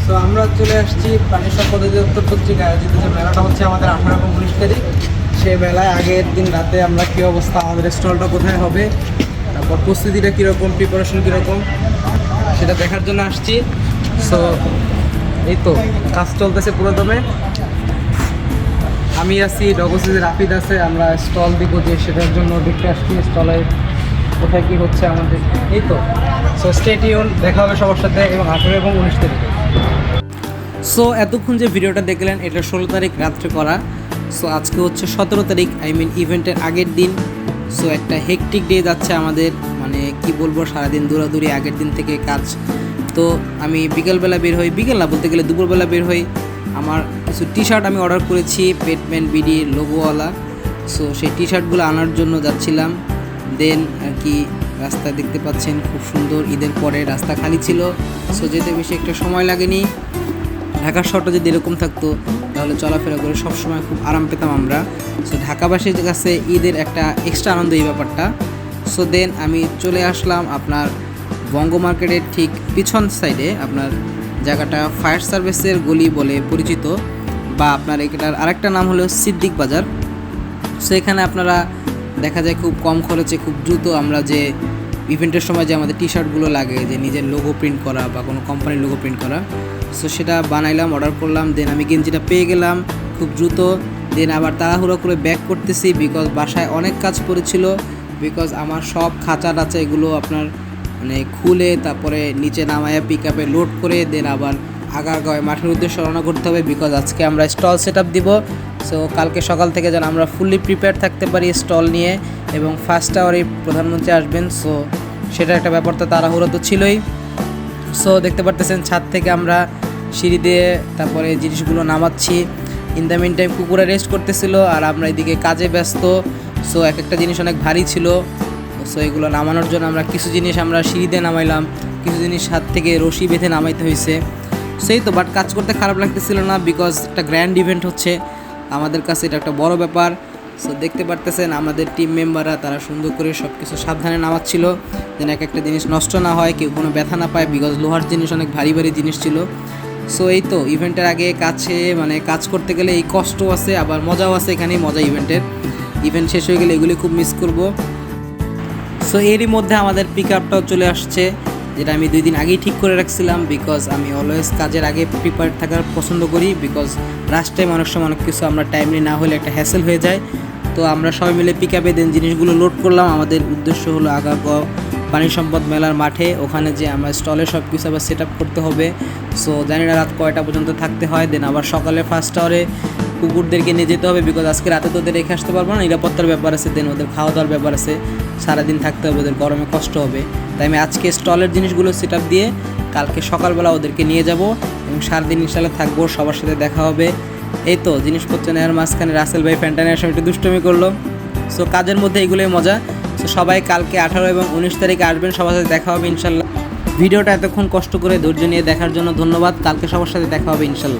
তো আমরা চলে আসছি প্রাণী সম্পদ অধিদপ্তর কর্তৃক আয়োজিত যে মেলাটা হচ্ছে আমাদের 18 এবং 19 তারিখ। সেই মেলায় আগের দিন রাতে আমরা কী অবস্থা, আমাদের স্টলটা কোথায় হবে, তারপর প্রস্তুতিটা কীরকম, প্রিপারেশন কীরকম, সেটা দেখার জন্য আসছি। সো এই তো কাজ চলতেছে পুরোদমে। আমি আছি, ডগোসিজের রাফিদ আছে, আমরা স্টল দিব যে সেটার জন্য দেখতে আসছি স্টলে কোথায় কী হচ্ছে আমাদের। এই তো সো স্টে টিউন, দেখা হবে সবার সাথে এবং 18 এবং 19 তারিখে। সো এতক্ষণ যে ভিডিওটা দেখলেন এটা 16 তারিখ রাত্রে করা। সো আজকে হচ্ছে 17 তারিখ, ইভেন্টের আগের দিন। সো একটা হেকটিক ডে যাচ্ছে আমাদের, মানে কি বলবো, সারাদিন দৌড়াদৌড়ি, আগের দিন থেকে কাজ। তো আমি বিকেলবেলা বের হই, বিকেল না বলতে গেলে দুপুরবেলা বের হই। আমার কিছু টি শার্ট আমি অর্ডার করেছি পেটম্যান বিডি লোগোওয়ালা। সো সেই টি শার্টগুলো আনার জন্য যাচ্ছিলাম। দেন আর কি রাস্তা দেখতে পাচ্ছেন খুব সুন্দর, ঈদের পরে রাস্তা খালি ছিল। সো যেতে বেশি একটা সময় লাগেনি। ঢাকার শহরটা যদি এরকম থাকতো তাহলে চলাফেরা করে সবসময় খুব আরাম পেতাম আমরা। সো ঢাকাবাসীর কাছে ঈদের একটা এক্সট্রা আনন্দ এই ব্যাপারটা। সো দেন আমি চলে আসলাম আপনার বঙ্গ মার্কেটের ঠিক পিছন সাইডে, আপনার জায়গাটা ফায়ার সার্ভিসের গলি বলে পরিচিত, বা আপনার এটার আরেকটা নাম হলো সিদ্দিক বাজার। সো এখানে আপনারা দেখা যায় খুব কম খরচে খুব দ্রুত আমরা যে ইভেন্টের সময় যে আমাদের টি শার্টগুলো লাগে, যে নিজের লোগো প্রিন্ট করা বা কোনো কোম্পানির লোগো প্রিন্ট করা, সো সেটা বানাইলাম, অর্ডার করলাম। দেন আমি গেঞ্জিটা পেয়ে গেলাম খুব দ্রুত। দেন আবার তাড়াহুড়ো করে ব্যাক করতেছি, বিকজ বাসায় অনেক কাজ পড়েছিল। বিকজ আমার সব খাঁচা টাচা এগুলো আপনার মানে খুলে তারপরে নিচে নামায়া পিক আপে লোড করে দেন আবার আগারগাঁওয়ে মাঠের উদ্দেশ্যে রওনা করতে হবে, বিকজ আজকে আমরা স্টল সেট আপ দিব। সো কালকে সকাল থেকে যেন আমরা ফুললি প্রিপেয়ার থাকতে পারি স্টল নিয়ে, এবং ফার্স্ট আওয়ারে প্রধানমন্ত্রী আসবেন। সো সেটা একটা ব্যাপার, তো তাড়াহুড়ো তো ছিলই। সো দেখতে পারতেছেন ছাদ থেকে আমরা সিঁড়ি দিয়ে তারপরে জিনিসগুলো নামাচ্ছি। ইন দ্য মিন টাইম কুকুরে রেস্ট করতেছিল আর আমরা এদিকে কাজে ব্যস্ত। সো এক একটা জিনিস অনেক ভারী ছিল। সো এগুলো নামানোর জন্য আমরা কিছু জিনিস আমরা সিঁড়ি দিয়ে নামাইলাম, কিছু জিনিস হাত থেকে রশি বেঁধে নামাইতে হয়েছে। সেই তো, বাট কাজ করতে খারাপ লাগতেছিল না, বিকজ একটা গ্র্যান্ড ইভেন্ট হচ্ছে আমাদের কাছে, এটা একটা বড় ব্যাপার। সো দেখতে পারতেছেন আমাদের টিম মেম্বাররা তারা সুন্দর করে সব কিছু সাবধানে নামাচ্ছিল, যেন এক একটা জিনিস নষ্ট না হয়, কেউ কোনো ব্যথা না পায়, বিকজ লোহার জিনিস অনেক ভারী ভারী জিনিস ছিল। সো এই তো ইভেন্টের আগে কাজ করতে গেলে এই কষ্ট আছে, আবার মজাও আছে, এখানেই মজা ইভেন্টের। ইভেন্ট শেষ হয়ে গেলে এগুলি খুব মিস করব। সো এরই মধ্যে আমাদের পিক আপটাও চলে আসছে, যেটা আমি 2 দিন আগেই ঠিক করে রাখছিলাম, বিকজ আমি অলওয়েজ কাজের আগে প্রিপেয়ার থাকার পছন্দ করি, বিকজ লাস্ট টাইম অনেক সময় অনেক কিছু আমরা টাইমলি না হলে একটা হ্যাসেল হয়ে যায়। তো আমরা সবাই মিলে পিক আপে দেন জিনিসগুলো লোড করলাম। আমাদের উদ্দেশ্য হলো আগারগাঁও পানি সম্পদ মেলার মাঠে, ওখানে যে আমরা স্টলে সব কিছু আবার সেট আপ করতে হবে। সো জানি না রাত কয়টা পর্যন্ত থাকতে হয়। দেন আবার সকালে ফার্স্ট আওয়ারে কুকুরদেরকে নিয়ে যেতে হবে, বিকজ আজকে রাতে তো ওদের রেখে আসতে পারবো না, নিরাপত্তার ব্যাপার আছে। দেন ওদের খাওয়া দাওয়ার ব্যাপার আছে, সারাদিন থাকতে হবে, ওদের গরমে কষ্ট হবে। তাই আমি আজকে স্টলের জিনিসগুলো সেট আপ দিয়ে কালকে সকালবেলা ওদেরকে নিয়ে যাব এবং সারাদিন ইনশাল্লাহ থাকবো, সবার সাথে দেখা হবে। এই তো জিনিসপত্র নেওয়ার মাঝখানে রাসেল ভাই ফ্যানটা নেওয়ার সময় একটু দুষ্টুমি করলো। সো কাজের মধ্যে এগুলোই মজা। সো সবাই কালকে 18 এবং 19 তারিখে আসবেন, সবার সাথে দেখা হবে ইনশাল্লাহ। ভিডিওটা এতক্ষণ কষ্ট করে ধৈর্য নিয়ে দেখার জন্য ধন্যবাদ। কালকে সবার সাথে দেখা হবে ইনশাল্লাহ।